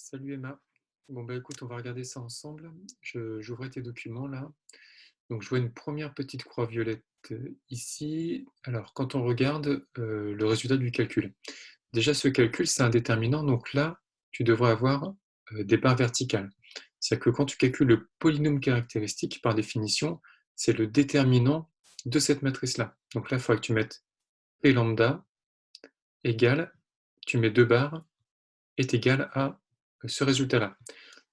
Salut Emma. Bon bah écoute, on va regarder ça ensemble. J'ouvrais tes documents là. Donc je vois une première petite croix violette ici. Alors quand on regarde le résultat du calcul. Déjà ce calcul c'est un déterminant, donc là tu devrais avoir des barres verticales. C'est-à-dire que quand tu calcules le polynôme caractéristique, par définition, c'est le déterminant de cette matrice-là. Donc là il faudra que tu mettes P lambda égale, tu mets deux barres, est égal à ce résultat-là.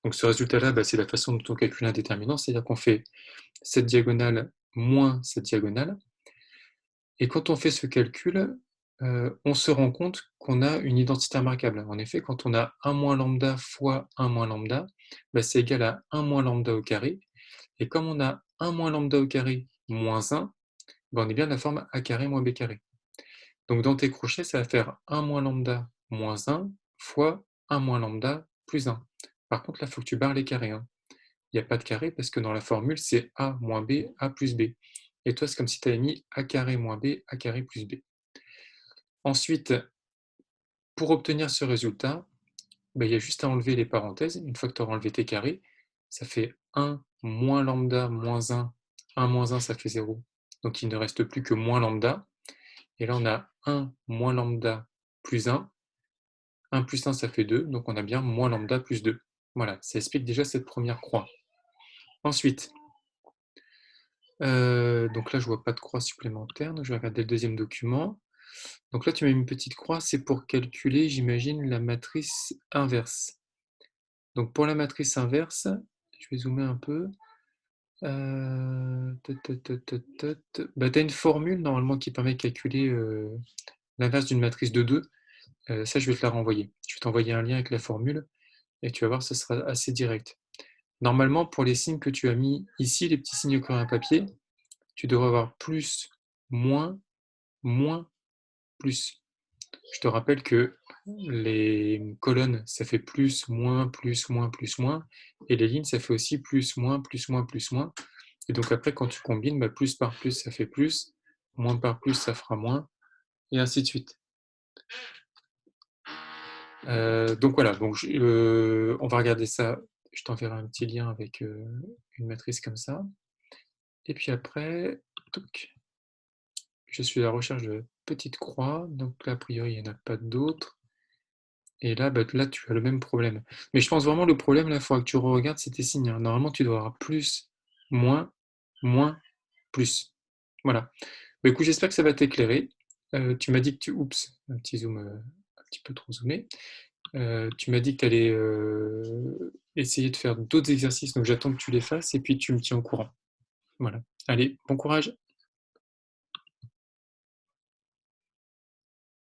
Donc ce résultat-là, bah, c'est la façon dont on calcule un déterminant, c'est-à-dire qu'on fait cette diagonale moins cette diagonale. Et quand on fait ce calcul, on se rend compte qu'on a une identité remarquable. En effet, quand on a 1 moins lambda fois 1 moins lambda, bah, c'est égal à 1 moins lambda au carré. Et comme on a 1 moins lambda au carré moins 1, bah, on est bien de la forme a carré moins b carré. Donc dans tes crochets, ça va faire 1 moins lambda moins 1 fois 1 moins lambda plus 1. Par contre, là, il faut que tu barres les carrés, hein. Il n'y a pas de carré parce que dans la formule, c'est a moins b, a plus b. Et toi, c'est comme si tu avais mis a carré moins b, a carré plus b. Ensuite, pour obtenir ce résultat, il y a juste à enlever les parenthèses. Une fois que tu auras enlevé tes carrés, ça fait 1 moins lambda moins 1 moins 1, ça fait 0. Donc il ne reste plus que moins lambda. Et là, on a 1 moins lambda plus 1 plus 1, ça fait 2. Donc on a bien moins lambda plus 2. Voilà, ça explique déjà cette première croix. Ensuite, donc là, je vois pas de croix supplémentaire, donc je vais regarder le deuxième document. Donc là, tu mets une petite croix, c'est pour calculer, j'imagine, la matrice inverse. Donc pour la matrice inverse, je vais zoomer un peu. Tu as une formule normalement qui permet de calculer l'inverse d'une matrice de 2. Ça, je vais te la renvoyer. Je vais t'envoyer un lien avec la formule et tu vas voir, ce sera assez direct. Normalement, pour les signes que tu as mis ici, les petits signes collés à un papier, tu devrais avoir plus, moins, moins, plus. Je te rappelle que les colonnes, ça fait plus, moins, plus, moins, plus, moins. Et les lignes, ça fait aussi plus, moins, plus, moins, plus, moins. Et donc après, quand tu combines, plus par plus, ça fait plus. Moins par plus, ça fera moins. Et ainsi de suite. Donc voilà, donc on va regarder ça. Je t'enverrai un petit lien avec une matrice comme ça. Et puis après, je suis à la recherche de petites croix. Donc là, a priori, il n'y en a pas d'autres. Et là, là, tu as le même problème. Mais je pense vraiment le problème, là, il faudra que tu regardes, c'est tes signes, hein. Normalement, tu dois avoir plus, moins, moins, plus. Voilà. Bah, écoute, j'espère que ça va t'éclairer. Tu m'as dit que tu... Oups, un petit zoom, un petit peu trop zoomé. Tu m'as dit que tu allais essayer de faire d'autres exercices, donc j'attends que tu les fasses et puis tu me tiens au courant. Voilà. Allez, bon courage!